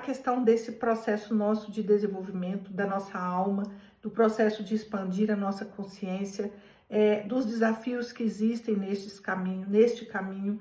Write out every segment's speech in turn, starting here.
questão desse processo nosso de desenvolvimento da nossa alma, do processo de expandir a nossa consciência, dos desafios que existem neste caminho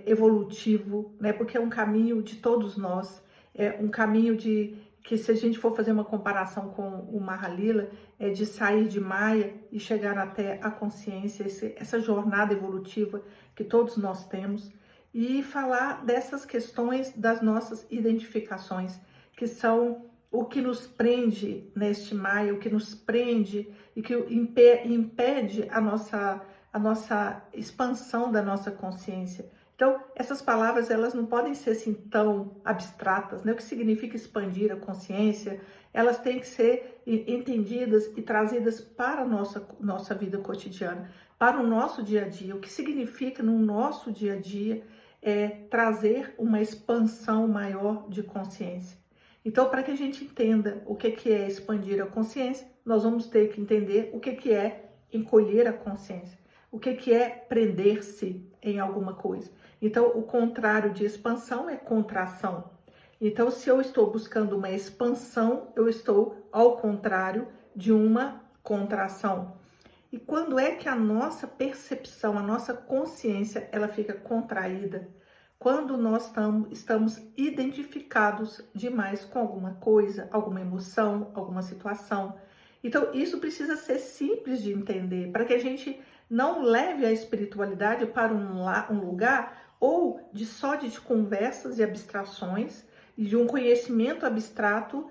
evolutivo, né? Porque é um caminho de todos nós, é um caminho que, se a gente for fazer uma comparação com o Mahalila, é de sair de Maya e chegar até a consciência, essa jornada evolutiva que todos nós temos, e falar dessas questões das nossas identificações, que são o que nos prende neste Maya, o que nos prende e que impede a nossa expansão da nossa consciência. Então, essas palavras, elas não podem ser assim tão abstratas, né? O que significa expandir a consciência, elas têm que ser entendidas e trazidas para a nossa vida cotidiana, para o nosso dia a dia. O que significa no nosso dia a dia é trazer uma expansão maior de consciência. Então, para que a gente entenda o que é expandir a consciência, nós vamos ter que entender o que é encolher a consciência, o que é prender-se em alguma coisa. Então, o contrário de expansão é contração. Então, se eu estou buscando uma expansão, eu estou ao contrário de uma contração. E quando é que a nossa percepção, a nossa consciência, ela fica contraída? Quando nós estamos identificados demais com alguma coisa, alguma emoção, alguma situação. Então, isso precisa ser simples de entender, para que a gente não leve a espiritualidade para um lugar ou só de conversas e abstrações, e de um conhecimento abstrato,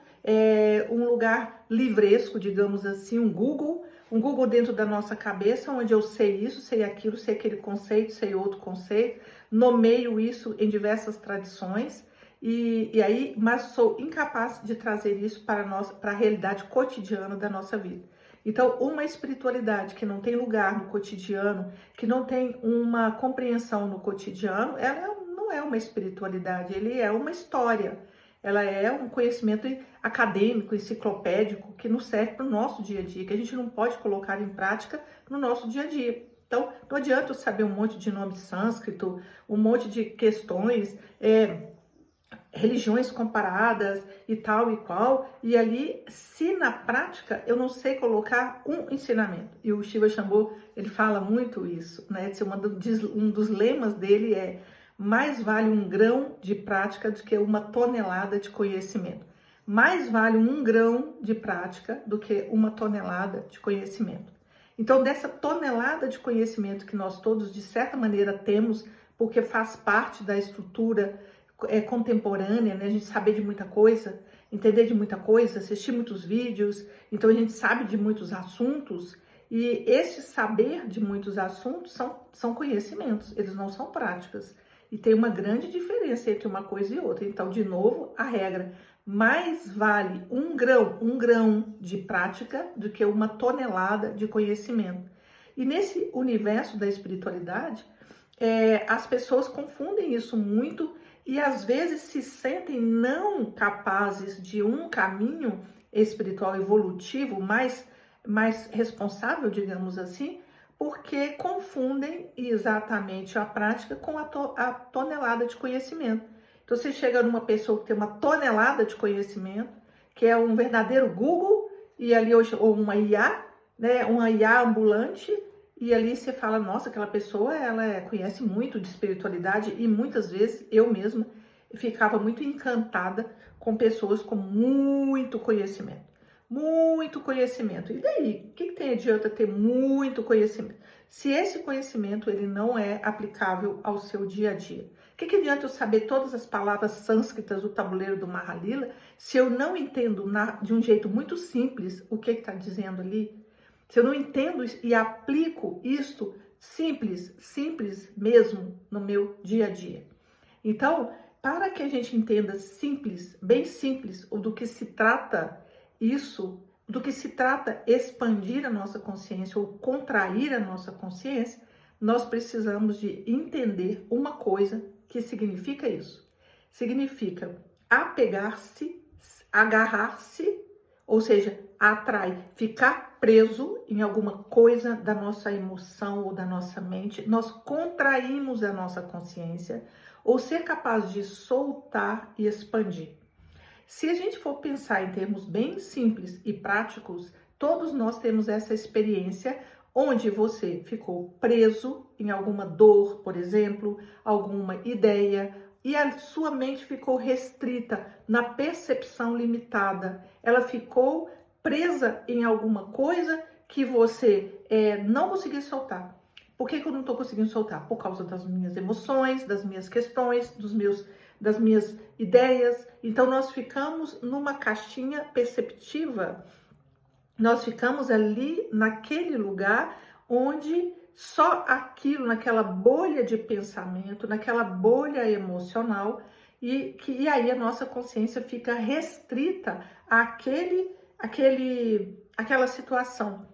um lugar livresco, digamos assim, um Google dentro da nossa cabeça, onde eu sei isso, sei aquilo, sei aquele conceito, sei outro conceito, nomeio isso em diversas tradições, mas sou incapaz de trazer isso para a realidade cotidiana da nossa vida. Então, uma espiritualidade que não tem lugar no cotidiano, que não tem uma compreensão no cotidiano, ela não é uma espiritualidade, ele é uma história. Ela é um conhecimento acadêmico, enciclopédico, que nos serve para o nosso dia a dia, que a gente não pode colocar em prática no nosso dia a dia. Então, não adianta eu saber um monte de nome sânscrito, um monte de questões, religiões comparadas e tal e qual, e ali, se na prática eu não sei colocar um ensinamento. E o Shiva Shambhu, ele fala muito isso, né? Um dos lemas dele é: mais vale um grão de prática do que uma tonelada de conhecimento. Mais vale um grão de prática do que uma tonelada de conhecimento. Então, dessa tonelada de conhecimento que nós todos, de certa maneira, temos, porque faz parte da estrutura contemporânea, né? A gente saber de muita coisa, entender de muita coisa, assistir muitos vídeos, então a gente sabe de muitos assuntos, e esse saber de muitos assuntos são conhecimentos, eles não são práticas. E tem uma grande diferença entre uma coisa e outra. Então, de novo, a regra: mais vale um grão de prática do que uma tonelada de conhecimento. E nesse universo da espiritualidade, as pessoas confundem isso muito e às vezes se sentem não capazes de um caminho espiritual evolutivo mais responsável, digamos assim, porque confundem exatamente a prática com a tonelada de conhecimento. Então, você chega numa pessoa que tem uma tonelada de conhecimento, que é um verdadeiro Google, e ali ou uma IA, né, uma IA ambulante, e ali você fala: nossa, aquela pessoa, ela conhece muito de espiritualidade, e muitas vezes eu mesma ficava muito encantada com pessoas com muito conhecimento. Muito conhecimento. E daí? O que tem adianta ter muito conhecimento? Se esse conhecimento ele não é aplicável ao seu dia a dia. O que adianta eu saber todas as palavras sânscritas do tabuleiro do Mahalila se eu não entendo de um jeito muito simples o que está dizendo ali? Se eu não entendo e aplico isto simples mesmo no meu dia a dia. Então, para que a gente entenda simples, bem simples, do que se trata isso, do que se trata expandir a nossa consciência ou contrair a nossa consciência, nós precisamos de entender uma coisa que significa isso. Significa apegar-se, agarrar-se, ou seja, atrair, ficar preso em alguma coisa da nossa emoção ou da nossa mente. Nós contraímos a nossa consciência, ou ser capaz de soltar e expandir. Se a gente for pensar em termos bem simples e práticos, todos nós temos essa experiência onde você ficou preso em alguma dor, por exemplo, alguma ideia, e a sua mente ficou restrita na percepção limitada. Ela ficou presa em alguma coisa que você não conseguia soltar. Por que eu não estou conseguindo soltar? Por causa das minhas emoções, das minhas questões, das minhas ideias. Então, nós ficamos numa caixinha perceptiva. Nós ficamos ali naquele lugar onde só aquilo, naquela bolha de pensamento, naquela bolha emocional, e aí a nossa consciência fica restrita àquela situação.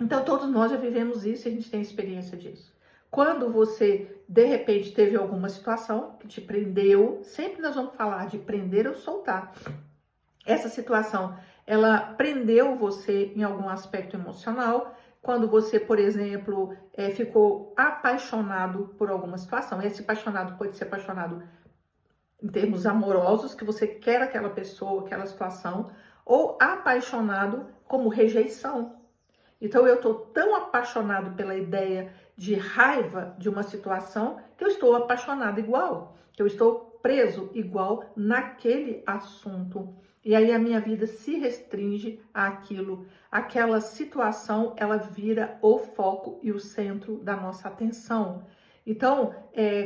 Então, todos nós já vivemos isso e a gente tem experiência disso. Quando você, de repente, teve alguma situação que te prendeu, sempre nós vamos falar de prender ou soltar. Essa situação, ela prendeu você em algum aspecto emocional, quando você, por exemplo, ficou apaixonado por alguma situação. Esse apaixonado pode ser apaixonado em termos amorosos, que você quer aquela pessoa, aquela situação, ou apaixonado como rejeição. Então, eu estou tão apaixonado pela ideia de raiva de uma situação que eu estou apaixonado igual, que eu estou preso igual naquele assunto. E aí a minha vida se restringe àquilo. Aquela situação, ela vira o foco e o centro da nossa atenção. Então,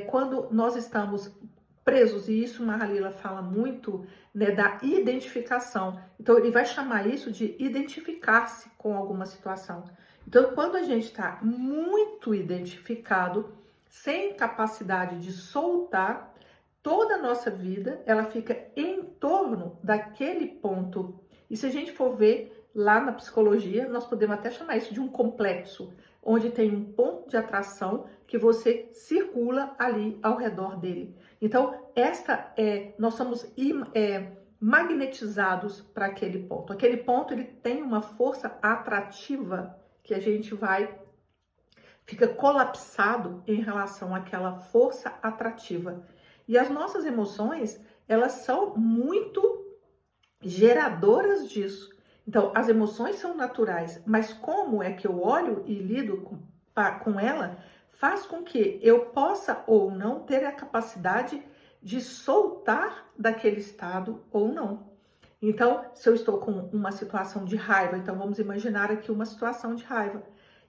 quando nós estamos presos, e isso Mahalila fala muito, né, da identificação. Então, ele vai chamar isso de identificar-se com alguma situação. Então, quando a gente está muito identificado, sem capacidade de soltar, toda a nossa vida, ela fica em torno daquele ponto. E se a gente for ver lá na psicologia, nós podemos até chamar isso de um complexo, onde tem um ponto de atração que você circula ali ao redor dele. Então, nós somos magnetizados para aquele ponto. Aquele ponto, ele tem uma força atrativa que a gente fica colapsado em relação àquela força atrativa. E as nossas emoções, elas são muito geradoras disso. Então, as emoções são naturais, mas como é que eu olho e lido com ela, faz com que eu possa ou não ter a capacidade de soltar daquele estado ou não. Então, se eu estou com uma situação de raiva, então vamos imaginar aqui uma situação de raiva.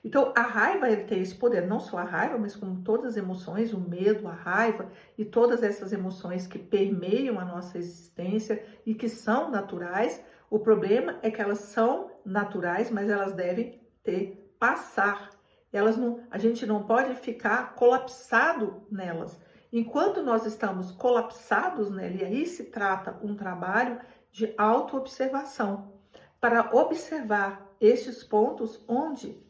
Então, a raiva, ele tem esse poder, não só a raiva, mas como todas as emoções, o medo, a raiva e todas essas emoções que permeiam a nossa existência e que são naturais. O problema é que elas são naturais, mas elas devem passar. A gente não pode ficar colapsado nelas. Enquanto nós estamos colapsados nela, e aí se trata um trabalho de autoobservação, para observar esses pontos onde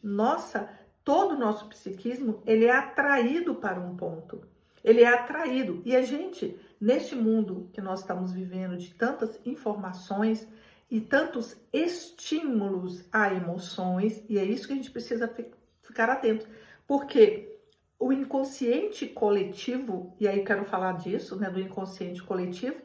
todo o nosso psiquismo, ele é atraído para um ponto. Ele é atraído. E a gente, neste mundo que nós estamos vivendo, de tantas informações e tantos estímulos a emoções, e é isso que a gente precisa ficar atento, porque o inconsciente coletivo, e aí quero falar disso, né, do inconsciente coletivo,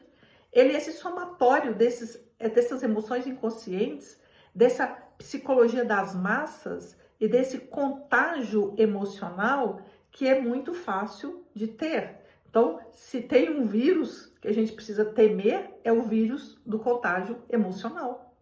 ele é esse somatório dessas emoções inconscientes, dessa psicologia das massas e desse contágio emocional que é muito fácil de ter. Então, se tem um vírus que a gente precisa temer, é o vírus do contágio emocional.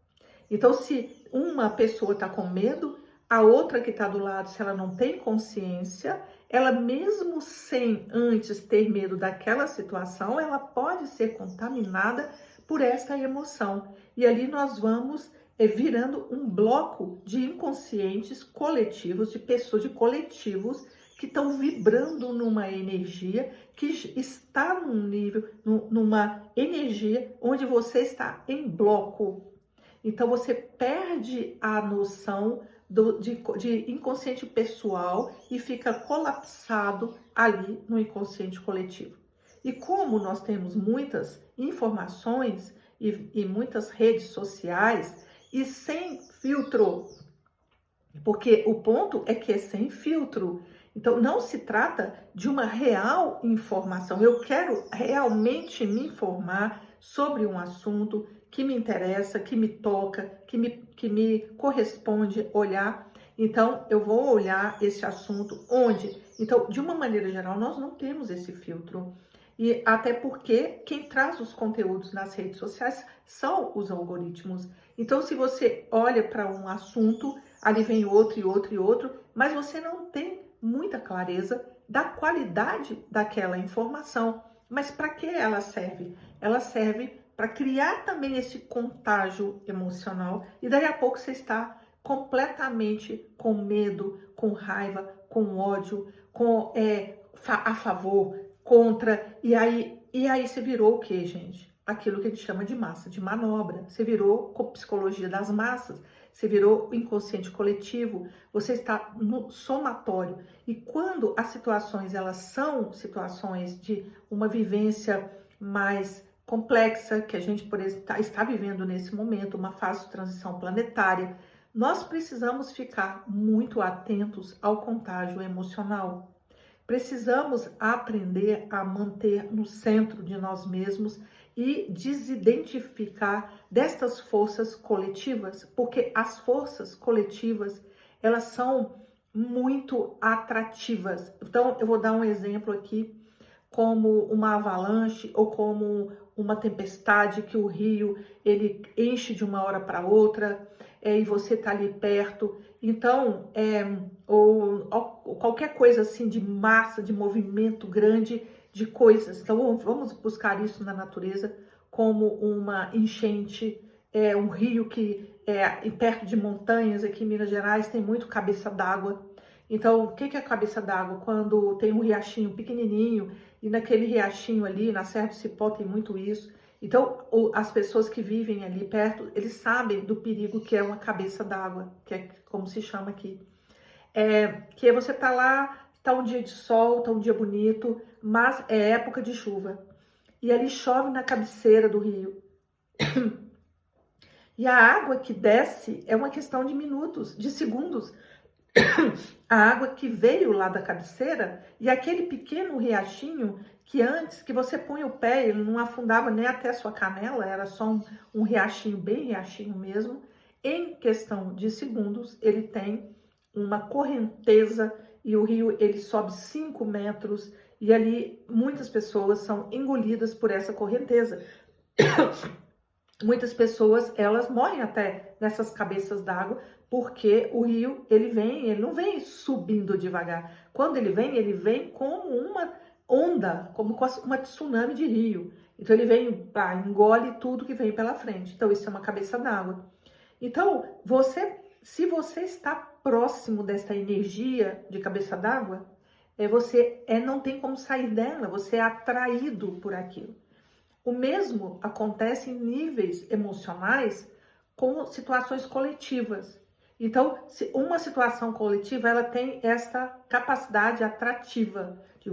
Então, se uma pessoa está com medo, a outra que está do lado, se ela não tem consciência, ela mesmo sem antes ter medo daquela situação, ela pode ser contaminada por essa emoção. E ali nós vamos virando um bloco de inconscientes coletivos, de pessoas, de coletivos que estão vibrando numa energia que está num nível, numa energia onde você está em bloco. Então você perde a noção de inconsciente pessoal e fica colapsado ali no inconsciente coletivo. E como nós temos muitas informações e muitas redes sociais e sem filtro, porque o ponto é que é sem filtro. Então não se trata de uma real informação. Eu quero realmente me informar sobre um assunto que me interessa, que me toca, que me corresponde olhar. Então, eu vou olhar esse assunto onde? Então, de uma maneira geral, nós não temos esse filtro. E até porque quem traz os conteúdos nas redes sociais são os algoritmos. Então, se você olha para um assunto, ali vem outro e outro e outro, mas você não tem muita clareza da qualidade daquela informação. Mas para que ela serve? Ela serve para criar também esse contágio emocional e daí a pouco você está completamente com medo, com raiva, com ódio, a favor, contra, e aí você virou o que, gente? Aquilo que a gente chama de massa, de manobra. Você virou com psicologia das massas, você virou o inconsciente coletivo, você está no somatório. E quando as situações, elas são situações de uma vivência mais complexa, que a gente, por exemplo, está vivendo nesse momento, uma fase de transição planetária, nós precisamos ficar muito atentos ao contágio emocional. Precisamos aprender a manter no centro de nós mesmos e desidentificar destas forças coletivas, porque as forças coletivas, elas são muito atrativas. Então, eu vou dar um exemplo aqui, como uma avalanche ou como uma tempestade que o rio ele enche de uma hora para outra, e você está ali perto. Então, ou qualquer coisa assim de massa, de movimento grande de coisas. Então, vamos buscar isso na natureza como uma enchente, um rio que perto de montanhas, aqui em Minas Gerais tem muito cabeça d'água. Então, o que é cabeça d'água? Quando tem um riachinho pequenininho e naquele riachinho ali, na Serra do Cipó, tem muito isso. Então, as pessoas que vivem ali perto, eles sabem do perigo que é uma cabeça d'água, que é como se chama aqui. Que você tá lá, tá um dia de sol, tá um dia bonito, mas é época de chuva. E ali chove na cabeceira do rio. E a água que desce é uma questão de minutos, de segundos. A água que veio lá da cabeceira e aquele pequeno riachinho que antes que você põe o pé, ele não afundava nem até a sua canela, era só um riachinho, bem riachinho mesmo. Em questão de segundos, ele tem uma correnteza e o rio ele sobe 5 metros e ali muitas pessoas são engolidas por essa correnteza. Muitas pessoas, elas morrem até nessas cabeças d'água, porque o rio, ele não vem subindo devagar. Quando ele vem como uma onda, como uma tsunami de rio. Então ele vem, engole tudo que vem pela frente. Então isso é uma cabeça d'água. Então, se você está próximo dessa energia de cabeça d'água, você não tem como sair dela, você é atraído por aquilo. O mesmo acontece em níveis emocionais com situações coletivas. Então, uma situação coletiva, ela tem essa capacidade atrativa de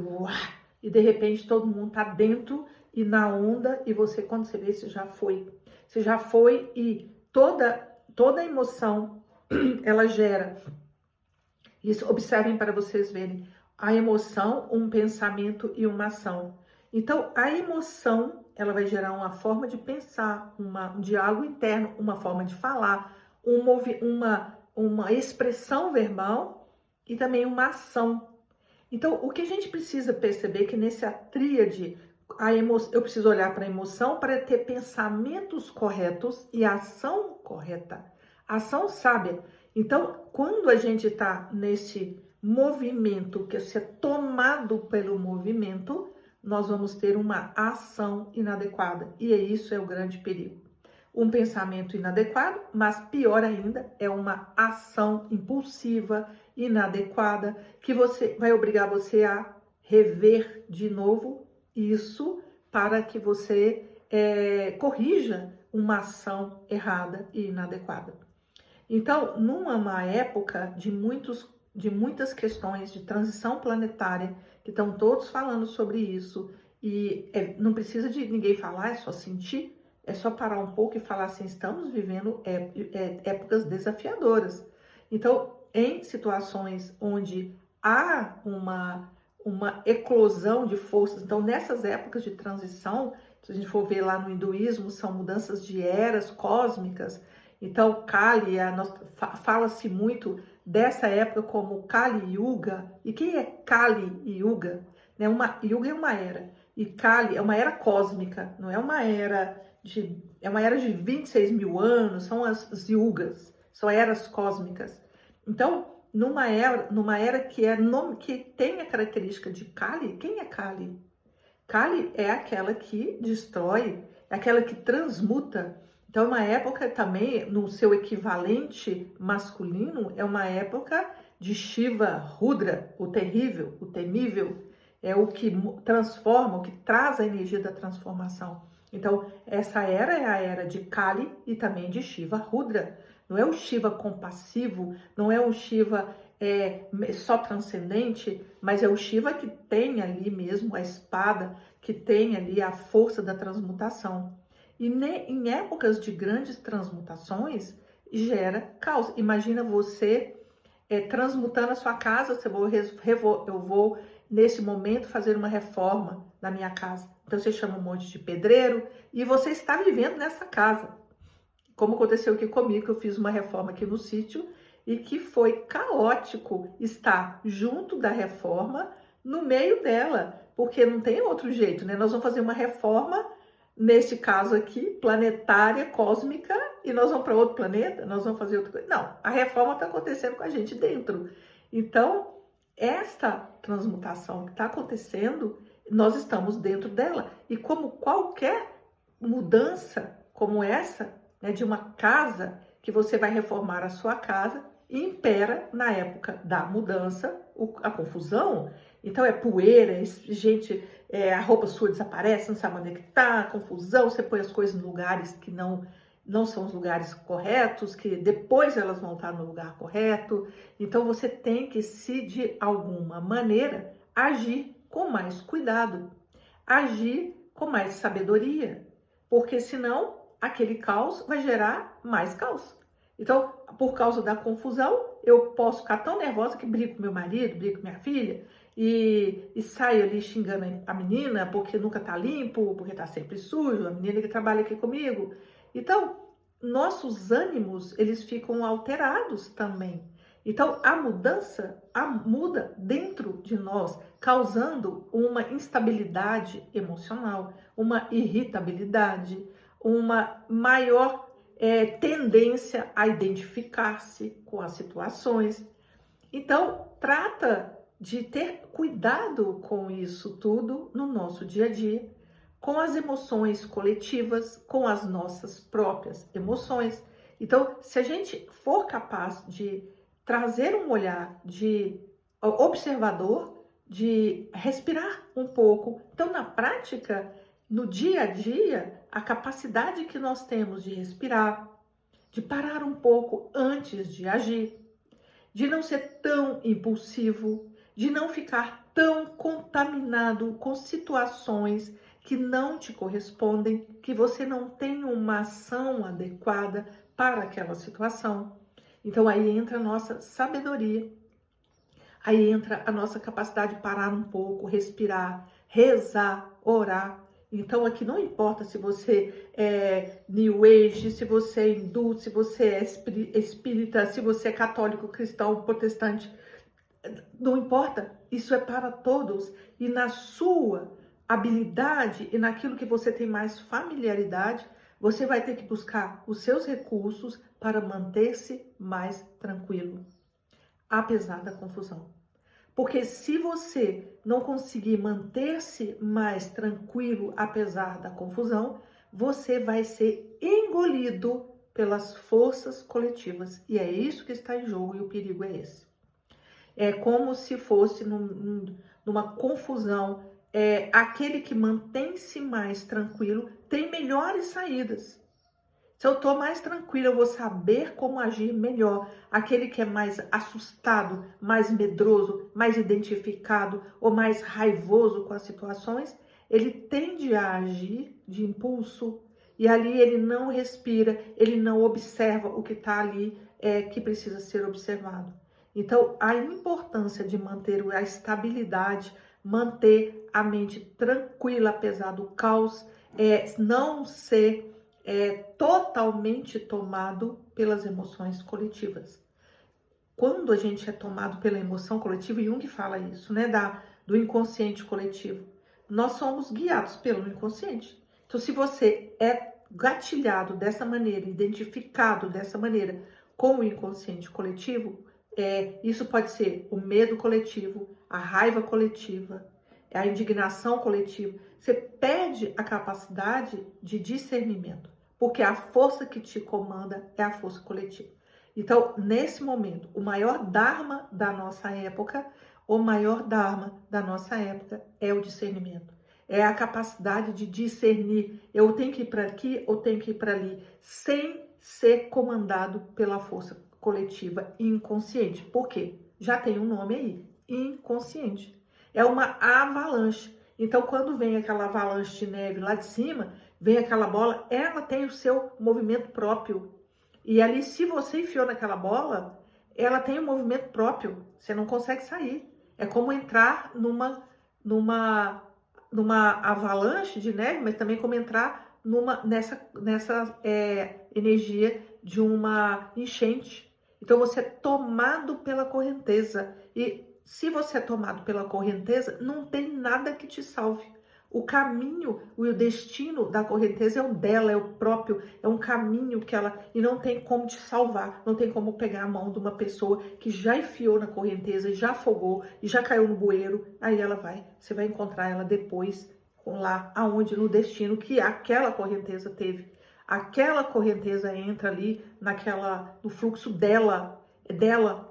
e de repente todo mundo está dentro e na onda e você, quando você vê, você já foi. Você já foi e toda emoção, ela gera. Isso, observem para vocês verem. A emoção, um pensamento e uma ação. Então, a emoção, ela vai gerar uma forma de pensar, um diálogo interno, uma forma de falar, uma expressão verbal e também uma ação. Então, o que a gente precisa perceber é que nessa tríade, eu preciso olhar para a emoção para ter pensamentos corretos e ação correta, ação sábia. Então, quando a gente está nesse movimento, que é ser tomado pelo movimento, nós vamos ter uma ação inadequada. E isso é o grande perigo. Um pensamento inadequado, mas pior ainda, é uma ação impulsiva, inadequada, que vai obrigar você a rever de novo isso para que você corrija uma ação errada e inadequada. Então, numa época de muitas questões de transição planetária, que estão todos falando sobre isso, e não precisa de ninguém falar, é só sentir, é só parar um pouco e falar assim, estamos vivendo épocas desafiadoras. Então, em situações onde há uma eclosão de forças, então nessas épocas de transição, Se a gente for ver lá no hinduísmo, são mudanças de eras cósmicas. Então, Kali, fala-se muito dessa época como Kali Yuga. E quem é Kali Yuga? Né? Yuga é uma era. E Kali é uma era cósmica, não é uma era de... É uma era de 26 mil anos, são as Yugas, são eras cósmicas. Então, numa era que tem a característica de Kali, quem é Kali? Kali é aquela que destrói, é aquela que transmuta. Então, é uma época também, no seu equivalente masculino, é uma época de Shiva Rudra, o terrível, o temível, é o que transforma, o que traz a energia da transformação. Então, essa era é a era de Kali e também de Shiva Rudra. Não é o Shiva compassivo, não é o Shiva só transcendente, mas é o Shiva que tem ali mesmo a espada, que tem ali a força da transmutação. E em épocas de grandes transmutações, gera caos. Imagina você transmutando a sua casa, eu vou, nesse momento, fazer uma reforma na minha casa. Então, você chama um monte de pedreiro e você está vivendo nessa casa. Como aconteceu aqui comigo, que eu fiz uma reforma aqui no sítio e que foi caótico estar junto da reforma, no meio dela, porque não tem outro jeito, né? Nós vamos fazer uma reforma, nesse caso aqui, planetária, cósmica, e nós vamos para outro planeta, nós vamos fazer outra coisa. Não, a reforma está acontecendo com a gente dentro. Então, esta transmutação que está acontecendo, nós estamos dentro dela. E como qualquer mudança como essa, né, de uma casa, que você vai reformar a sua casa, impera na época da mudança a confusão. Então é poeira, gente, a roupa sua desaparece, não sabe onde é que tá, confusão, você põe as coisas em lugares que não são os lugares corretos, que depois elas vão estar no lugar correto. Então você tem que, de alguma maneira, agir com mais cuidado, agir com mais sabedoria, porque senão aquele caos vai gerar mais caos. Então, por causa da confusão, eu posso ficar tão nervosa que brigo com meu marido, brigo com minha filha e saio ali xingando a menina porque nunca tá limpo, porque tá sempre sujo, a menina que trabalha aqui comigo. Então, nossos ânimos, eles ficam alterados também. Então, a mudança muda dentro de nós, causando uma instabilidade emocional, uma irritabilidade, uma maior tendência a identificar-se com as situações. Então, trata de ter cuidado com isso tudo no nosso dia a dia, com as emoções coletivas, com as nossas próprias emoções. Então, se a gente for capaz de trazer um olhar de observador, de respirar um pouco, então, na prática, no dia a dia, a capacidade que nós temos de respirar, de parar um pouco antes de agir, de não ser tão impulsivo, de não ficar tão contaminado com situações que não te correspondem, que você não tem uma ação adequada para aquela situação. Então aí entra a nossa sabedoria, aí entra a nossa capacidade de parar um pouco, respirar, rezar, orar. Então aqui não importa se você é New Age, se você é hindu, se você é espírita, se você é católico, cristão, protestante, não importa, isso é para todos. E na sua habilidade e naquilo que você tem mais familiaridade, você vai ter que buscar os seus recursos para manter-se mais tranquilo, apesar da confusão. Porque se você não conseguir manter-se mais tranquilo, apesar da confusão, você vai ser engolido pelas forças coletivas. E é isso que está em jogo e o perigo é esse. É como se fosse numa confusão, aquele que mantém-se mais tranquilo tem melhores saídas. Se eu estou mais tranquila, eu vou saber como agir melhor. Aquele que é mais assustado, mais medroso, mais identificado ou mais raivoso com as situações, ele tende a agir de impulso e ali ele não respira, ele não observa o que está ali que precisa ser observado. Então, a importância de manter a estabilidade, manter a mente tranquila apesar do caos, não ser totalmente tomado pelas emoções coletivas. Quando a gente é tomado pela emoção coletiva, Jung fala isso, né, do inconsciente coletivo, nós somos guiados pelo inconsciente. Então, se você é gatilhado dessa maneira, identificado dessa maneira com o inconsciente coletivo, isso pode ser o medo coletivo, a raiva coletiva, a indignação coletiva. Você perde a capacidade de discernimento, porque a força que te comanda é a força coletiva. Então, nesse momento, o maior dharma da nossa época, é o discernimento. É a capacidade de discernir. Eu tenho que ir para aqui ou tenho que ir para ali, sem ser comandado pela força coletiva inconsciente. Por quê? Já tem um nome aí, inconsciente. É uma avalanche. Então, quando vem aquela avalanche de neve lá de cima, vem aquela bola, ela tem o seu movimento próprio. E ali, se você enfiou naquela bola, ela tem um movimento próprio. Você não consegue sair. É como entrar numa avalanche de neve, mas também como entrar nessa energia de uma enchente. Então, você é tomado pela correnteza. E se você é tomado pela correnteza, não tem nada que te salve. O caminho, o destino da correnteza é o dela, é o próprio, é um caminho que ela... E não tem como te salvar, não tem como pegar a mão de uma pessoa que já enfiou na correnteza, já afogou, e já caiu no bueiro, aí você vai encontrar ela depois, lá aonde, no destino que aquela correnteza teve. Aquela correnteza entra ali no fluxo dela,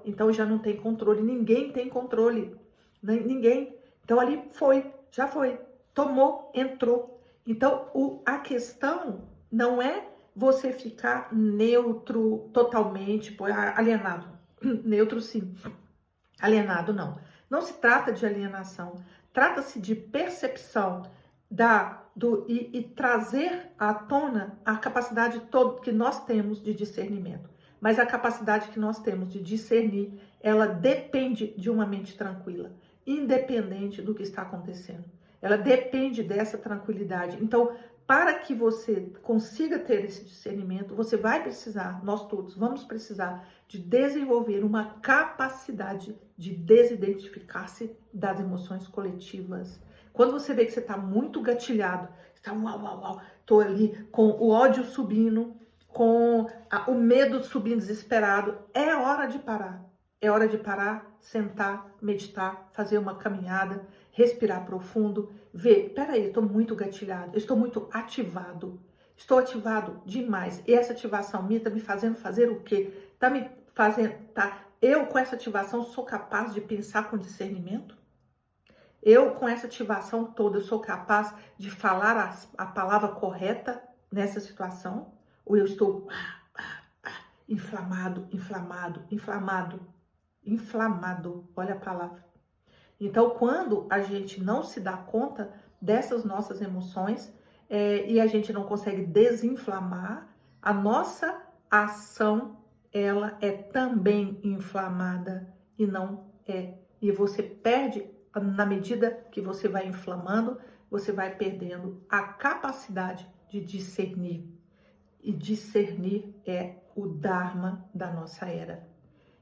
então já não tem controle, ninguém tem controle, ninguém. Então ali já foi. Tomou, entrou. Então, a questão não é você ficar neutro totalmente, alienado. Neutro sim, alienado não. Não se trata de alienação, trata-se de percepção e trazer à tona a capacidade toda que nós temos de discernimento. Mas a capacidade que nós temos de discernir, ela depende de uma mente tranquila, independente do que está acontecendo. Ela depende dessa tranquilidade. Então, para que você consiga ter esse discernimento, você vai precisar, nós todos vamos precisar de desenvolver uma capacidade de desidentificar-se das emoções coletivas. Quando você vê que você está muito gatilhado, está estou ali com o ódio subindo, com o medo subindo desesperado, é hora de parar. É hora de parar, sentar, meditar, fazer uma caminhada, respirar profundo, ver, peraí, eu estou muito gatilhado, eu estou muito ativado, estou ativado demais. E essa ativação minha está me fazendo fazer o quê? Eu com essa ativação sou capaz de pensar com discernimento? Eu com essa ativação toda, eu sou capaz de falar a palavra correta nessa situação? Ou eu estou inflamado, olha a palavra. Então, quando a gente não se dá conta dessas nossas emoções e a gente não consegue desinflamar, a nossa ação, ela é também inflamada e não é. E você perde, na medida que você vai inflamando, você vai perdendo a capacidade de discernir. E discernir é o Dharma da nossa era.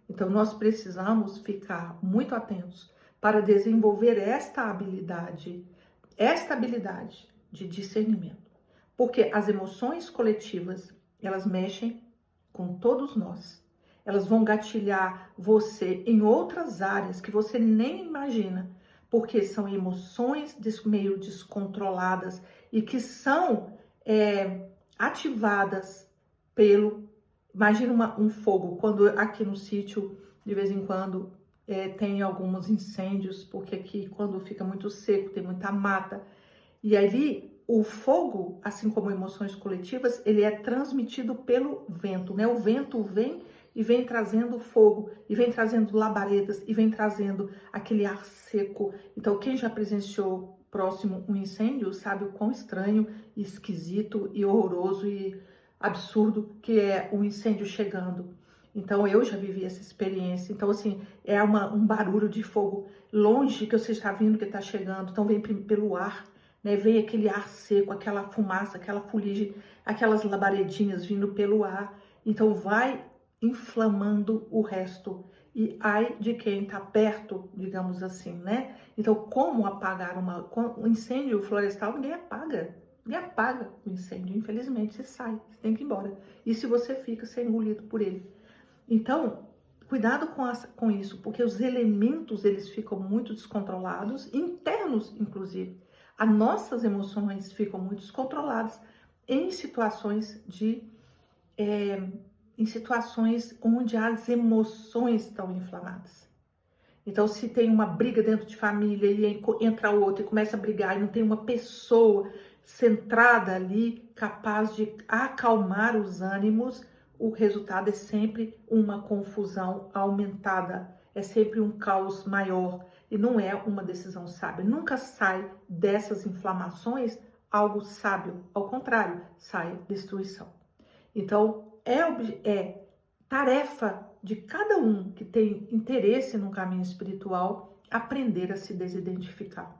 Então, nós precisamos ficar muito atentos para desenvolver esta habilidade de discernimento. Porque as emoções coletivas, elas mexem com todos nós. Elas vão gatilhar você em outras áreas que você nem imagina, porque são emoções meio descontroladas e que são ativadas imagina um fogo, quando aqui no sítio, de vez em quando, tem alguns incêndios, porque aqui quando fica muito seco, tem muita mata, e ali o fogo, assim como emoções coletivas, ele é transmitido pelo vento, né? O vento vem e vem trazendo fogo, e vem trazendo labaredas, e vem trazendo aquele ar seco. Então, quem já presenciou próximo um incêndio sabe o quão estranho, esquisito e horroroso e absurdo que é um incêndio chegando. Então, eu já vivi essa experiência. Então, assim, é um barulho de fogo longe que você está vendo que está chegando. Então, vem pelo ar, né? Vem aquele ar seco, aquela fumaça, aquela fuligem, aquelas labaredinhas vindo pelo ar. Então vai inflamando o resto. E ai de quem está perto, digamos assim, né? Então, como apagar um incêndio florestal? Ninguém apaga. Ninguém apaga o incêndio, infelizmente, você sai, você tem que ir embora. E se você fica, você é engolido por ele. Então, cuidado com isso, porque os elementos, eles ficam muito descontrolados, internos, inclusive. As nossas emoções ficam muito descontroladas em situações em situações onde as emoções estão inflamadas. Então, se tem uma briga dentro de família e entra outra e começa a brigar e não tem uma pessoa centrada ali, capaz de acalmar os ânimos, o resultado é sempre uma confusão aumentada, é sempre um caos maior e não é uma decisão sábia. Nunca sai dessas inflamações algo sábio, ao contrário, sai destruição. Então, é tarefa de cada um que tem interesse no caminho espiritual aprender a se desidentificar.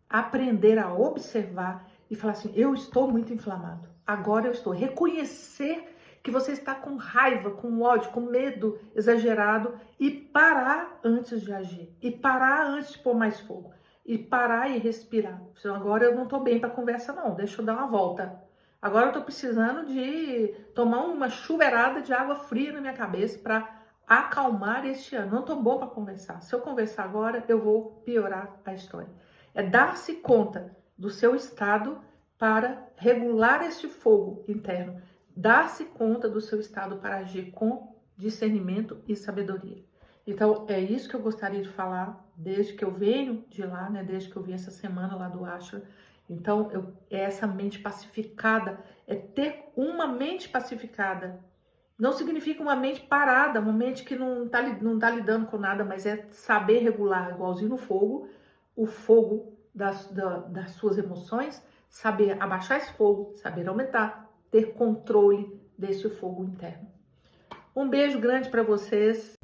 Aprender a observar e falar assim, eu estou muito inflamado, agora eu estou. Reconhecer que você está com raiva, com ódio, com medo exagerado e parar antes de agir. E parar antes de pôr mais fogo. E parar e respirar. Então, agora eu não estou bem para conversa não, deixa eu dar uma volta. Agora eu estou precisando de tomar uma chuveirada de água fria na minha cabeça para acalmar este ano. Não estou bom para conversar. Se eu conversar agora, eu vou piorar a história. É dar-se conta do seu estado para regular este fogo interno. Dar-se conta do seu estado para agir com discernimento e sabedoria. Então, é isso que eu gostaria de falar desde que eu venho de lá, né? Desde que eu vim essa semana lá do Ashram. Então, é essa mente pacificada, é ter uma mente pacificada. Não significa uma mente parada, uma mente que não tá lidando com nada, mas é saber regular, igualzinho no fogo, o fogo das suas emoções, saber abaixar esse fogo, saber aumentar, ter controle desse fogo interno. Um beijo grande para vocês.